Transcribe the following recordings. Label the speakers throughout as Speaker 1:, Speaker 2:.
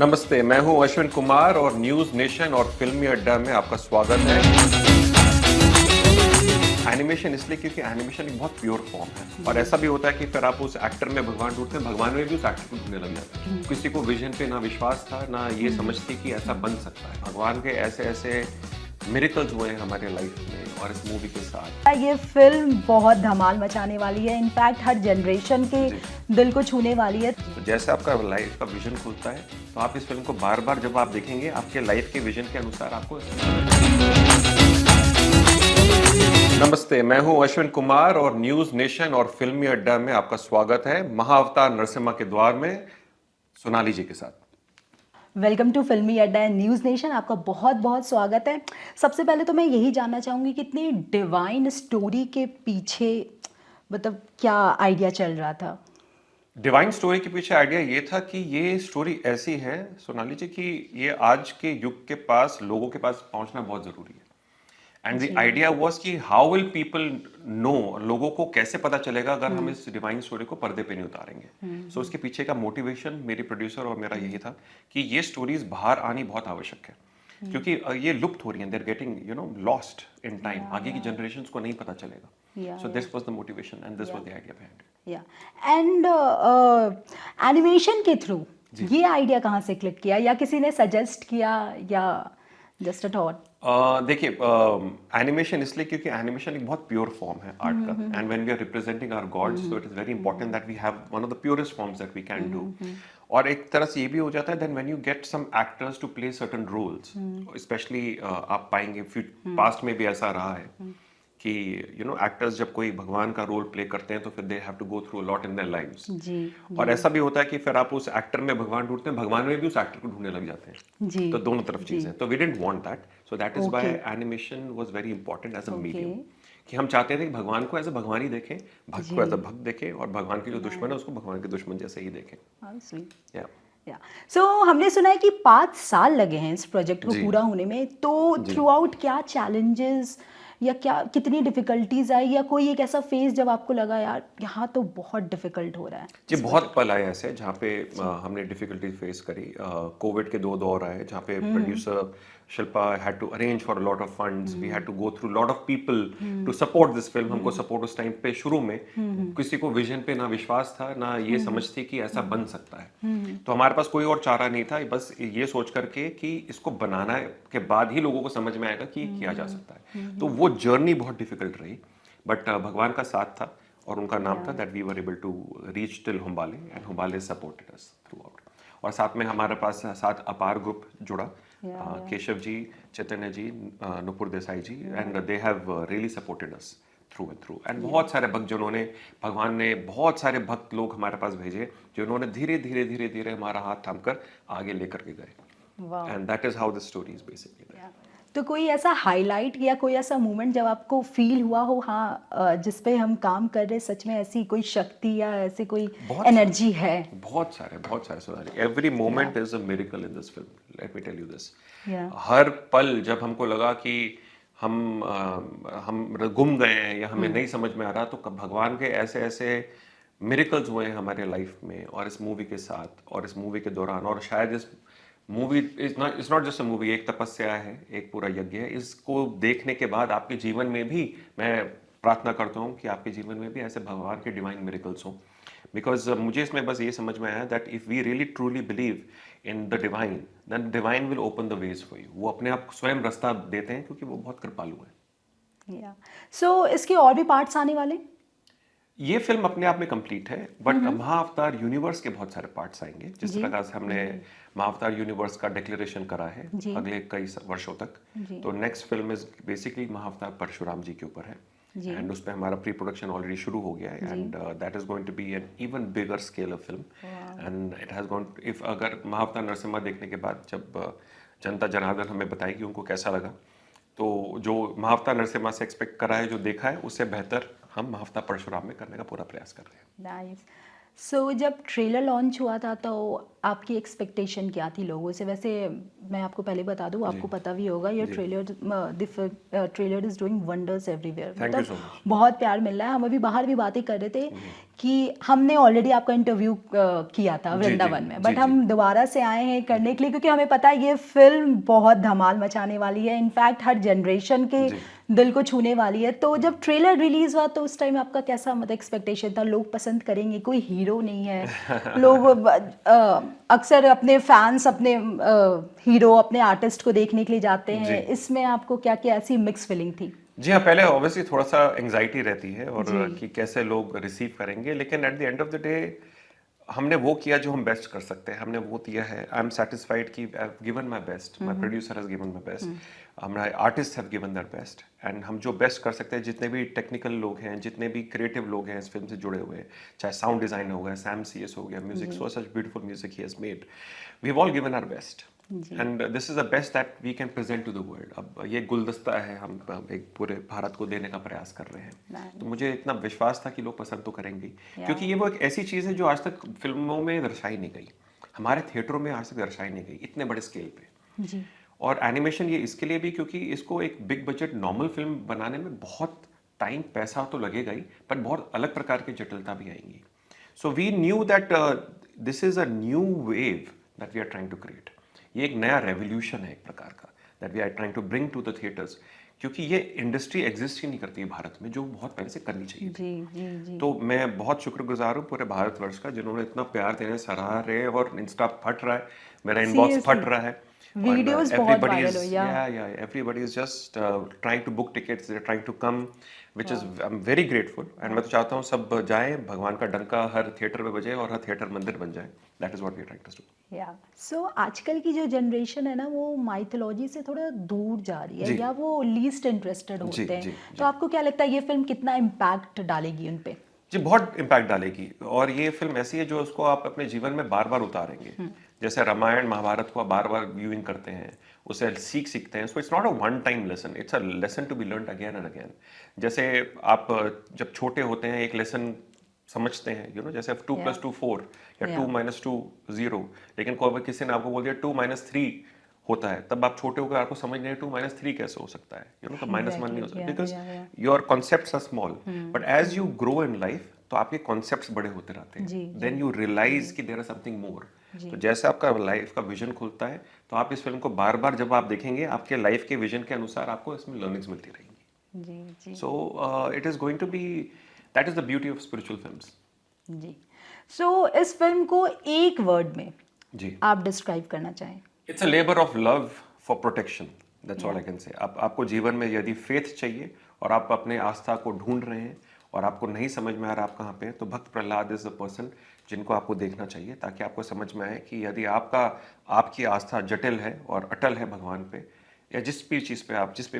Speaker 1: नमस्ते, मैं हूं अश्विन कुमार और न्यूज़ नेशन और फिल्मी अड्डा में आपका स्वागत है। एनिमेशन इसलिए क्योंकि एनिमेशन एक बहुत प्योर फॉर्म है और ऐसा भी होता है कि फिर आप उस एक्टर में भगवान ढूंढते हैं, भगवान में भी उस एक्टर को ढूंढने लग जाते हैं। किसी को विजन पे ना विश्वास था, ना ये समझती कि ऐसा बन सकता है। भगवान के ऐसे ऐसे मिरेकल्स हुए हैं हमारे लाइफ में और इस मूवी के साथ।
Speaker 2: ये फिल्म बहुत धमाल मचाने वाली है। इनफैक्ट हर जनरेशन के दिल को छूने वाली है।
Speaker 1: तो जैसे आपका लाइफ का विजन खुलता है तो आप इस फिल्म को बार बार जब आप देखेंगे आपके लाइफ के विजन के अनुसार आपको। नमस्ते, मैं हूं अश्विन कुमार और न्यूज़ नेशन और फिल्मी अड्डा में आपका स्वागत है महाअवतार नरसिम्हा के द्वार में सोनाली जी के साथ।
Speaker 2: वेलकम टू फिल्मी अड्डा एंड न्यूज़ नेशन। आपका बहुत बहुत स्वागत है। सबसे पहले तो मैं यही जानना चाहूँगी कि इतनी डिवाइन स्टोरी के पीछे मतलब क्या आइडिया चल रहा था?
Speaker 1: डिवाइन स्टोरी के पीछे आइडिया ये था कि ये स्टोरी ऐसी है सोनाली जी कि ये आज के युग के पास लोगों के पास पहुंचना बहुत जरूरी है। एंड द आइडिया वाज कि हाउ विल पीपल नो, लोगों को कैसे पता चलेगा अगर हम इस डिवाइन स्टोरी को पर्दे पे नहीं उतारेंगे। सो उसके पीछे का मोटिवेशन मेरी प्रोड्यूसर और मेरा यही था कि ये स्टोरीज बाहर आनी बहुत आवश्यक है क्योंकि ये लुप्त हो रही हैं, they are getting lost in time. आगे की जनरेशंस को नहीं पता चलेगा। So this was the motivation and this was the idea behind it.
Speaker 2: या एंड एनिमेशन के थ्रू ये आइडिया कहाँ से क्लिक किया, या किसी ने सजेस्ट किया, या जस्ट अ थॉट?
Speaker 1: देखिए, एनिमेशन इसलिए क्योंकि एनिमेशन एक बहुत प्योर फॉर्म है आर्ट का and when we are representing our gods so it is very important that we have one of the purest forms that we can do. और एक तरह से ये भी हो जाता है then when you get some actors to play certain roles, specially आप पाएंगे पास्ट में भी ऐसा रहा है कि एक्टर्स जब कोई भगवान का रोल प्ले करते हैं तो फिर they have to go through a lot in their lives. और ऐसा भी होता है कि फिर आप उस एक्टर में भगवान ढूंढते हैं, भगवान में भी उस एक्टर को ढूंढने लग जाते हैं। तो दोनों तरफ चीज है। तो we didn't want that, so that is why animation was very important as a medium. कि हम चाहते थे कि भगवान को एज अ भगवान ही देखें, भक्त को एज अ भक्त देखें और भगवान की जो दुश्मन है उसको भगवान के दुश्मन जैसे ही देखें।
Speaker 2: सो हमने सुना है कि 5 साल लगे हैं इस प्रोजेक्ट को पूरा होने में। तो थ्रू आउट क्या चैलेंजेस या क्या कितनी डिफिकल्टीज आई, या कोई एक ऐसा फेज जब आपको लगा यार यहाँ तो बहुत डिफिकल्ट हो रहा है?
Speaker 1: जी, बहुत पल आए ऐसे जहाँ पे हमने डिफिकल्टी फेस करी। कोविड के 2 दौर आए जहाँ पे producer Shilpa had to arrange for a lot of funds, we had to go through lot of people to support this film. हमको सपोर्ट उस टाइम पे शुरू में किसी को विजन पे ना विश्वास था, ना ये समझती कि ऐसा बन सकता है। तो हमारे पास कोई और चारा नहीं था, बस ये सोच करके कि इसको बनाना के बाद ही लोगों को समझ में आएगा कि किया जा सकता है। तो वो जर्नी बहुत डिफिकल्ट रही, बट भगवान का साथ था और उनका नाम था that we were able to reach till Hombale and Hombale supported us throughout. और साथ में हमारे पास साथ अपार ग्रुप जुड़ा, Keshav ji, Chaitanya ji, Nupur Desai ji, and they have really supported us through and through. And बहुत सारे भक्त जिन्होंने, भगवान ने बहुत सारे भक्त लोग हमारे पास भेजे जिन्होंने धीरे धीरे धीरे धीरे हमारा हाथ थामकर आगे लेकर के गए। And that is how the story is basically.
Speaker 2: तो कोई ऐसा हाईलाइट या कोई ऐसा मोमेंट जब आपको फील हुआ हो, हाँ जिस पे हम काम कर रहे सच में ऐसी कोई शक्ति या ऐसी कोई एनर्जी है? बहुत
Speaker 1: सारे Sonali, every moment is a miracle in this film, let me tell you this. हर पल जब हमको लगा कि हम गुम गए हैं या हमें नहीं समझ में आ रहा, तो भगवान के ऐसे ऐसे मिरेकल्स हुए हैं हमारे लाइफ में और इस मूवी के साथ और इस मूवी के दौरान। और शायद इस movie is not just a movie, एक तपस्या है, एक पूरा यज्ञ है। इसको देखने के बाद आपके जीवन में भी मैं प्रार्थना करता हूँ कि आपके जीवन में भी ऐसे भगवान के डिवाइन मिरेकल्स हों। बिकॉज मुझे इसमें बस ये समझ में आया that if we really truly believe in the divine then divine will open the ways for you. वो अपने आप स्वयं रास्ता देते हैं क्योंकि वो बहुत कृपालु है।
Speaker 2: सो इसके और भी पार्ट्स आने वाले?
Speaker 1: ये फिल्म अपने आप में कंप्लीट है, बट महाअवतार यूनिवर्स के बहुत सारे पार्ट्स आएंगे। जिस प्रकार से हमने महाअवतार यूनिवर्स का डिक्लेरेशन करा है अगले कई वर्षों तक, तो next film is basically महाअवतार Parshuram जी के ऊपर है। एंड उस पे हमारा प्री प्रोडक्शन ऑलरेडी शुरू हो गया है and that is going to be an even bigger scale of film. And it has gone, if अगर महाअवतार नरसिम्हा देखने के बाद जब जनता जनार्दन हमें बताएगी उनको कैसा लगा, तो जो महाअवतार नरसिम्हा से एक्सपेक्ट करा है, जो देखा है, उससे बेहतर हम महाअवतार परशुराम में करने का पूरा प्रयास कर रहे हैं।
Speaker 2: नाइस। सो जब ट्रेलर लॉन्च हुआ था तो आपकी एक्सपेक्टेशन क्या थी लोगों से? वैसे मैं आपको पहले बता दूं, आपको पता भी होगा, ये trailer is doing wonders everywhere.
Speaker 1: Thank you
Speaker 2: मतलब
Speaker 1: सो मच।
Speaker 2: बहुत प्यार मिल रहा है। हम अभी बाहर भी बातें कर रहे थे कि हमने ऑलरेडी आपका इंटरव्यू किया था
Speaker 1: जी जी
Speaker 2: वृंदावन में,
Speaker 1: जी
Speaker 2: बट
Speaker 1: जी
Speaker 2: हम दोबारा से आए हैं करने के लिए क्योंकि हमें पता है ये फिल्म बहुत धमाल मचाने वाली है, इनफैक्ट हर जनरेशन के
Speaker 1: जी।
Speaker 2: दिल को छूने वाली है। तो जब ट्रेलर रिलीज हुआ तो उस टाइम आपका कैसा मतलब एक्सपेक्टेशन था? लोग पसंद करेंगे, कोई हीरो नहीं है, लोग अक्सर अपने फैंस अपने हीरो अपने आर्टिस्ट को देखने के लिए जाते
Speaker 1: जी
Speaker 2: हैं, इसमें आपको क्या क्या ऐसी मिक्स फीलिंग थी?
Speaker 1: जी हाँ, पहले ऑब्वियसली थोड़ा सा एंग्जाइटी रहती है और
Speaker 2: जी
Speaker 1: कि कैसे लोग रिसीव करेंगे, लेकिन at the end of the day हमने वो किया जो हम बेस्ट कर सकते हैं, हमने वो दिया है। आई एम सेटिस्फाइड कि I have given my best, my producer has given my best, हमारे artist have given their best, and हम जो बेस्ट कर सकते हैं, जितने भी टेक्निकल लोग हैं, जितने भी क्रिएटिव लोग हैं इस फिल्म से जुड़े हुए हैं, चाहे साउंड डिजाइन हो गया, सैम सीएस हो गया, music, so such beautiful music he has made, we have all given our best and this is the best that we can present to the world. अब ये गुलदस्ता है, हम एक पूरे भारत को देने का प्रयास कर रहे हैं, तो मुझे इतना विश्वास था कि लोग पसंद तो करेंगे क्योंकि ये वो एक ऐसी चीज़ है जो आज तक फिल्मों में दर्शाई नहीं गई, हमारे थिएटरों में आज तक दर्शाई नहीं गई इतने बड़े स्केल पे।
Speaker 2: जी
Speaker 1: और एनिमेशन ये इसके लिए भी क्योंकि इसको एक बिग बजट नॉर्मल फिल्म बनाने में बहुत टाइम पैसा तो लगेगा ही, पर बहुत अलग प्रकार की जटिलता भी आएंगी। So we knew that this is a new wave that we are trying to create. ये एक नया रेवोल्यूशन है एक प्रकार का that we are trying to bring to the theatres, क्योंकि ये इंडस्ट्री एग्जिस्ट ही नहीं करती है भारत में, जो बहुत पहले से करनी चाहिए थी।
Speaker 2: जी जी जी
Speaker 1: तो मैं बहुत शुक्रगुजार हूँ पूरे भारतवर्ष का, जिन्होंने इतना प्यार देने सराह रहे हैं, और इंस्टा फट रहा है, मेरा इनबॉक्स फट
Speaker 2: सीरियसली
Speaker 1: रहा है,
Speaker 2: वीडियोस बहुत
Speaker 1: everybody
Speaker 2: वायरल
Speaker 1: is
Speaker 2: हो या
Speaker 1: everybody is just trying to book tickets, they're trying to come, which is I'm very grateful, and मैं तो चाहता हूँ सब जाएं, भगवान का डंका हर थिएटर में बजे और हर थिएटर मंदिर बन जाए। That is what we are trying to do.
Speaker 2: या सो आजकल की जो जनरेशन है ना, वो माइथोलॉजी से थोड़ा दूर जा रही है
Speaker 1: जी
Speaker 2: या वो लीस्ट इंटरेस्टेड
Speaker 1: जी
Speaker 2: होते हैं।
Speaker 1: जी
Speaker 2: तो आपको क्या लगता है ये फिल्म कितना इम्पैक्ट डालेगी उन पे?
Speaker 1: जी, बहुत इम्पैक्ट डालेगी, और ये फिल्म ऐसी है जो उसको आप अपने जीवन में बार बार उतारेंगे। जैसे रामायण महाभारत को आप बार बार व्यूइंग करते हैं, उसे सीखते हैं, so it's not a one time lesson, it's a lesson to be learned again and again. जैसे आप जब छोटे होते हैं एक लेसन समझते हैं, जैसे 2
Speaker 2: या
Speaker 1: + 2 4 या
Speaker 2: या
Speaker 1: 2 - 2 0, लेकिन कोई किसी ने आपको बोल दिया 2 - 3 होता है, तब आप छोटे होकर आपको समझ नहीं है 2 - 3 कैसे हो सकता है, तो -1 नहीं हो सकता, बिकॉज
Speaker 2: या
Speaker 1: your concepts are small, but as you grow in life तो आपके कॉन्सेप्ट्स बड़े होते रहते
Speaker 2: जी
Speaker 1: हैं, देन यू रियलाइज कि देयर इज समथिंग मोर।
Speaker 2: जी
Speaker 1: तो जैसे आपका लाइफ का विजन खुलता है, तो आप इस फिल्म को बार बार जब आप देखेंगे, आपके लाइफ के विजन के अनुसार आपको इसमें लर्निंग्स मिलती रहेंगी।
Speaker 2: जी जी
Speaker 1: so it is going to be, that is the beauty of spiritual films.
Speaker 2: जी सो इस फिल्म को एक वर्ड में
Speaker 1: जी,
Speaker 2: आप डिस्क्राइब करना चाहें?
Speaker 1: It's a labour of love for protection, that's all I can say. आपको जीवन में यदि फेथ चाहिए और आप अपने आस्था को ढूंढ रहे हैं और आपको नहीं समझ में आ रहा आप कहाँ पे हैं, तो भक्त प्रहलाद इज द पर्सन जिनको आपको देखना चाहिए, ताकि आपको समझ में आए कि यदि आपकी आस्था जटिल है और अटल है भगवान पे, या जिस पे भी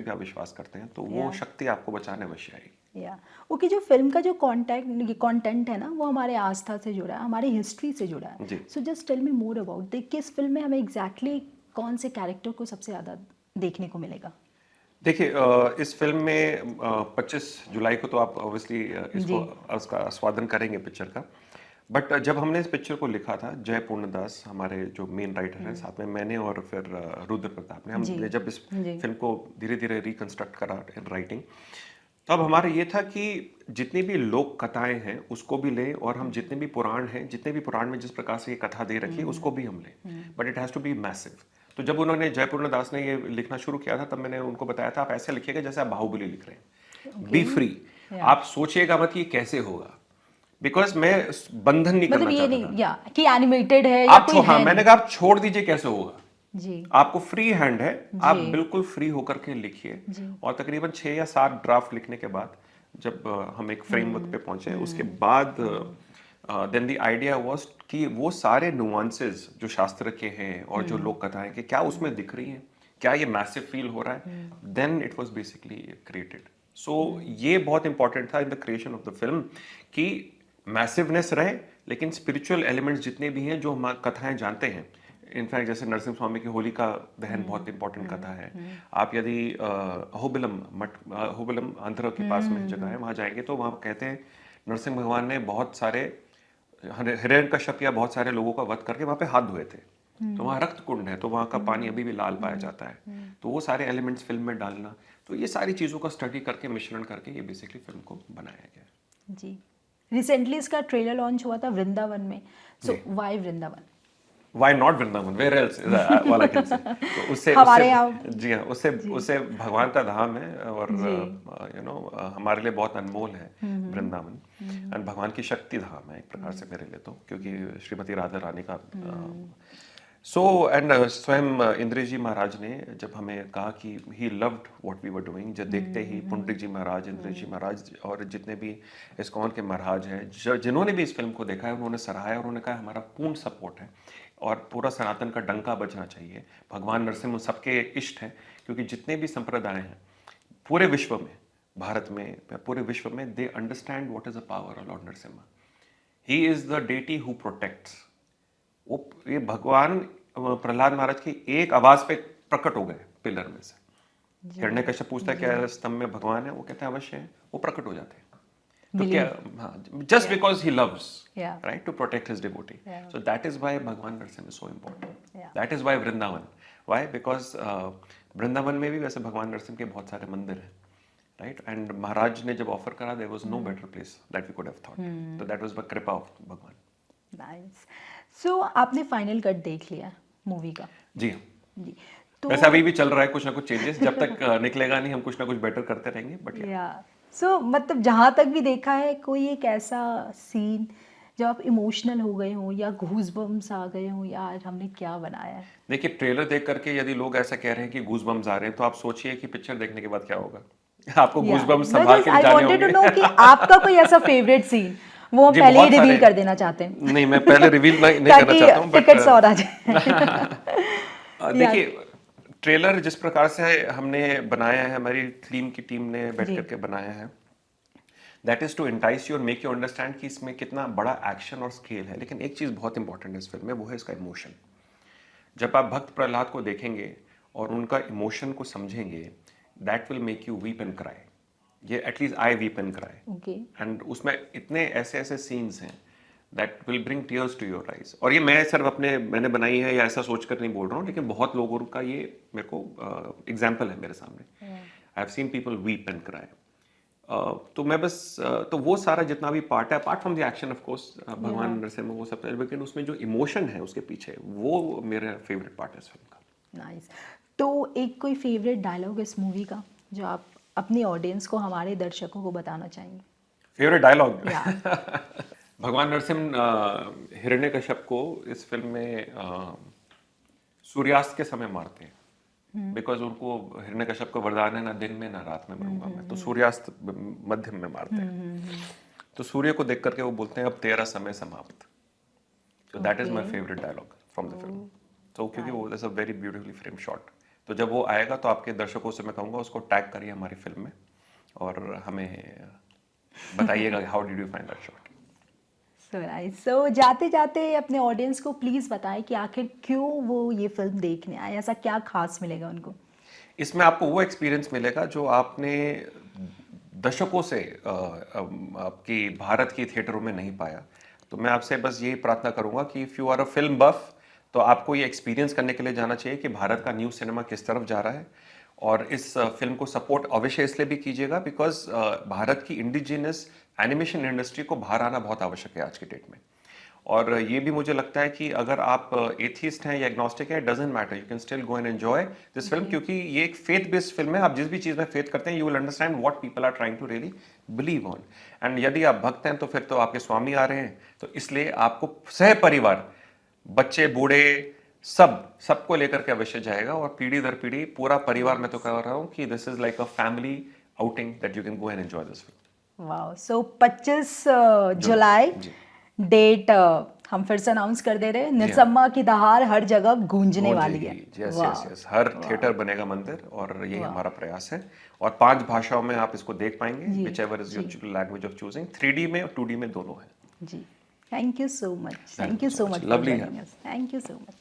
Speaker 1: आप विश्वास करते हैं, तो वो
Speaker 2: Yeah.
Speaker 1: शक्ति आपको बचाने अवश्य आएगी।
Speaker 2: या ओके, जो फिल्म का जो कंटेंट है ना, वो हमारे आस्था से जुड़ा है, हमारी हिस्ट्री से जुड़ा है।
Speaker 1: जी।
Speaker 2: So just tell me more about देख कि इस फिल्म में हमें एग्जैक्टली कौन से कैरेक्टर को सबसे ज़्यादा देखने को मिलेगा?
Speaker 1: देखिए, इस फिल्म में 25 जुलाई को तो आप ऑब्वियसली इसको उसका आस्वादन करेंगे पिक्चर का, बट जब हमने इस पिक्चर को लिखा था, जय पूर्णदास हमारे जो मेन राइटर हैं, साथ में मैंने और फिर रुद्र प्रताप ने, हमने जब इस फिल्म को धीरे धीरे रिकंस्ट्रक्ट करा इन राइटिंग, तब हमारा ये था कि जितनी भी लोक कथाएं हैं उसको भी लें, और हम जितने भी पुराण में जिस प्रकार से ये कथा दे रखी है उसको भी हम लें, but it has to be massive. तो जब उन्होंने जयपूर्ण दास ने ये लिखना शुरू किया था, तब मैंने उनको बताया था आप ऐसे लिखिएगा जैसे आप बाहुबली लिख रहे हैं, बी फ्री, आप सोचिएगा मत कि कैसे होगा, बिकॉज मैं बंधन नहीं
Speaker 2: मतलब
Speaker 1: करना
Speaker 2: ये
Speaker 1: चाहता
Speaker 2: नहीं
Speaker 1: था।
Speaker 2: या कि एनिमेटेड है या कोई है
Speaker 1: मैंने कहा आप छोड़ दीजिए कैसे होगा,
Speaker 2: जी
Speaker 1: आपको फ्री हैंड है, आप बिल्कुल फ्री होकर के लिखिए। और तकरीबन 6 या 7 ड्राफ्ट लिखने के बाद जब हम एक फ्रेमवर्क पे पहुंचे, उसके बाद देन द आइडिया वाज कि वो सारे नुआंसेस जो शास्त्र के हैं और जो लोक कथाएं के, क्या उसमें दिख रही हैं, क्या ये मैसिव फील हो रहा है, then it was basically created. So ये बहुत इंपॉर्टेंट था in the creation of the film कि मैसिवनेस रहे, लेकिन स्पिरिचुअल एलिमेंट्स जितने भी हैं जो हम कथाएं जानते हैं, इनफैक्ट जैसे नरसिंह स्वामी की होलिका दहन बहुत इंपॉर्टेंट कथा है। आप यदि अहोबिलम आंध्र के पास में जगह है, वहाँ जाएंगे तो वहाँ कहते हैं नरसिंह भगवान ने बहुत सारे हिरण्यकश्यप या बहुत सारे लोगों का वध करके वहां पे हाथ धोए थे, तो वहाँ रक्त कुंड है, तो वहाँ का पानी अभी भी लाल पाया जाता है। तो वो सारे एलिमेंट्स फिल्म में डालना, तो ये सारी चीज़ों का स्टडी करके मिश्रण करके ये बेसिकली फिल्म को बनाया गया है।
Speaker 2: जी, रिसेंटली इसका ट्रेलर लॉन्च हुआ था वृंदावन में, so why Vrindavan?
Speaker 1: Why not Vrindavan? Where else is all I can say? तो उससे
Speaker 2: हमारे
Speaker 1: उससे
Speaker 2: यहाँ
Speaker 1: जी हाँ, उससे भगवान का धाम है, और हमारे लिए बहुत अनमोल है वृंदावन, एंड भगवान की शक्ति धाम है एक प्रकार से मेरे लिए, तो क्योंकि श्रीमती राधा रानी का एंड स्वयं इंद्र जी महाराज ने जब हमें कहा कि he loved what we were doing, जब देखते ही पुंडरिक जी महाराज, इंद्र जी महाराज और जितने भी इस्कॉन के महाराज हैं, जिन्होंने भी इस फिल्म को देखा है, उन्होंने सराहा, उन्होंने कहा हमारा पूर्ण सपोर्ट है और पूरा सनातन का डंका बजना चाहिए। भगवान नरसिम्हा सबके इष्ट हैं, क्योंकि जितने भी संप्रदाय हैं पूरे विश्व में, भारत में, पूरे विश्व में, they understand what is the power of Lord Narasimha. He is the deity who protects. वो ये भगवान प्रहलाद महाराज की एक आवाज पे प्रकट हो गए पिलर में से। हिरण्यकश्यप पूछता है क्या स्तंभ में भगवान है, वो कहते हैं अवश्य है, वो प्रकट हो जाते हैं। तो क्या, हाँ, just because he loves, right, to protect his devotee. So that is why Bhagwan Narasimha is so important. That is why Vrindavan, why, because Vrindavan में भी वैसे भगवान नरसिम्हा के बहुत सारे मंदिर हैं, राइट, एंड महाराज ने जब ऑफर करा, there was no better place that we could have thought, तो दैट वाज द कृपा ऑफ भगवान।
Speaker 2: नाइस। सो आपने फाइनल कट देख लिया मूवी का?
Speaker 1: जी हाँ
Speaker 2: जी, तो
Speaker 1: वैसे अभी भी चल रहा है कुछ ना कुछ चेंजेस, जब तक निकलेगा नहीं हम कुछ ना कुछ बेटर करते रहेंगे, बट
Speaker 2: या सो मतलब जहाँ तक भी देखा है, कोई एक ऐसा सीन जब आप इमोशनल हो गए हो या गूज़बम्स आ गए हो, यार हमने क्या बनाया है?
Speaker 1: देखिए, ट्रेलर देख करके यदि लोग ऐसा कह रहे हैं कि गूज़बम्स आ रहे हैं, तो आप सोचिए कि पिक्चर देखने के बाद क्या होगा। आपको गूज़बम्स संभाल के
Speaker 2: आई
Speaker 1: जाने
Speaker 2: वांटेड टू नो
Speaker 1: होंगे।
Speaker 2: कि आपका कोई ऐसा फेवरेट सीन वो हम
Speaker 1: जी,
Speaker 2: पहले ही
Speaker 1: बहुत
Speaker 2: रिवील
Speaker 1: सारे-
Speaker 2: कर देना चाहते हैं,
Speaker 1: नहीं, मैं पहले रिवील नहीं करना चाहता हूँ,
Speaker 2: ताकि टिकट्स और आ जाए।
Speaker 1: देखिए, ट्रेलर जिस प्रकार से हमने बनाया है, हमारी फिल्म की टीम ने बैठ करके बनाया है, that is to entice you और मेक यू अंडरस्टैंड कि इसमें कितना बड़ा एक्शन और स्केल है। लेकिन एक चीज़ बहुत इंपॉर्टेंट है इस फिल्म में, वो है इसका इमोशन। जब आप भक्त प्रहलाद को देखेंगे और उनका इमोशन को समझेंगे, that will make you weep and cry. ये at least I weep and cry,
Speaker 2: okay,
Speaker 1: and उसमें इतने ऐसे ऐसे सीन्स हैं that will bring tears to your eyes. और ये मैं सिर्फ मैंने बनाई है या ऐसा सोच कर नहीं बोल रहा हूँ, लेकिन बहुत लोगों का ये मेरे को एग्जाम्पल है मेरे सामने। I have seen people weep and cry. तो मैं बस तो वो सारा जितना भी पार्ट है, apart from the action of course, भगवान नरसिम्हा वो सब, लेकिन उसमें जो इमोशन है उसके पीछे, वो मेरा फेवरेट पार्ट है इस फिल्म का।
Speaker 2: नाइस। तो एक कोई फेवरेट डायलॉग इस मूवी का जो आप अपनी ऑडियंस को, हमारे दर्शकों को बताना चाहेंगे?
Speaker 1: Favourite dialogue?
Speaker 2: या
Speaker 1: भगवान नरसिम्हा हिरण्यकश्यप को इस फिल्म में सूर्यास्त के समय मारते हैं, बिकॉज उनको हिरण्यकश्यप का वरदान है, ना दिन में ना रात में मरूंगा मैं, तो सूर्यास्त मध्यम में मारते हैं। तो सूर्य को देख करके वो बोलते हैं अब तेरा समय समाप्त। तो that is my favourite dialogue from the film. तो क्योंकि वो is a very beautifully frame shot, तो जब वो आएगा तो आपके दर्शकों से मैं कहूँगा उसको टैग करिए हमारी फिल्म में और हमें बताइएगा how did you find that shot.
Speaker 2: So nice. So जाते जाते अपने ऑडियंस को प्लीज़ बताएं कि आखिर क्यों वो ये फिल्म देखने आए, ऐसा क्या खास मिलेगा उनको?
Speaker 1: इसमें आपको वो एक्सपीरियंस मिलेगा जो आपने दशकों से आपकी भारत की थिएटरों में नहीं पाया। तो मैं आपसे बस यही प्रार्थना करूंगा कि if you are a film buff, तो आपको ये एक्सपीरियंस करने के लिए जाना चाहिए कि भारत का न्यू सिनेमा किस तरफ जा रहा है। और इस फिल्म को सपोर्ट अवश्य इसलिए भी कीजिएगा बिकॉज भारत की इंडिजिनस एनिमेशन इंडस्ट्री को बाहर आना बहुत आवश्यक है आज की डेट में। और ये भी मुझे लगता है कि अगर आप एथिस्ट हैं या एग्नोस्टिक हैं, doesn't matter, you can still go and enjoy this film, क्योंकि ये एक फेथ बेस्ड फिल्म है। आप जिस भी चीज़ में फेथ करते हैं, you will understand what people are trying to really believe on. And यदि आप भक्त हैं तो फिर तो आपके स्वामी आ रहे हैं, तो इसलिए आपको सह परिवार, बच्चे बूढ़े सबको लेकर के अवश्य जाएगा, और पीढ़ी दर पीढ़ी पूरा परिवार, मैं तो कह रहा हूँ कि this is like a family outing that you can go and enjoy this film.
Speaker 2: Wow. So 25 July date हम फिर से अनाउंस कर दे रहे हैं। नरसिम्हा की दहार हर जगह गूंजने वाली है।
Speaker 1: यस यस यस, हर थिएटर बनेगा मंदिर, और यही हमारा प्रयास है। और 5 भाषाओं में आप इसको देख पाएंगे, whichever is your language of choosing. 3D में और 2D में दोनों है
Speaker 2: जी। Thank you so much. Thank you so much.
Speaker 1: Lovely है।
Speaker 2: Thank you so much.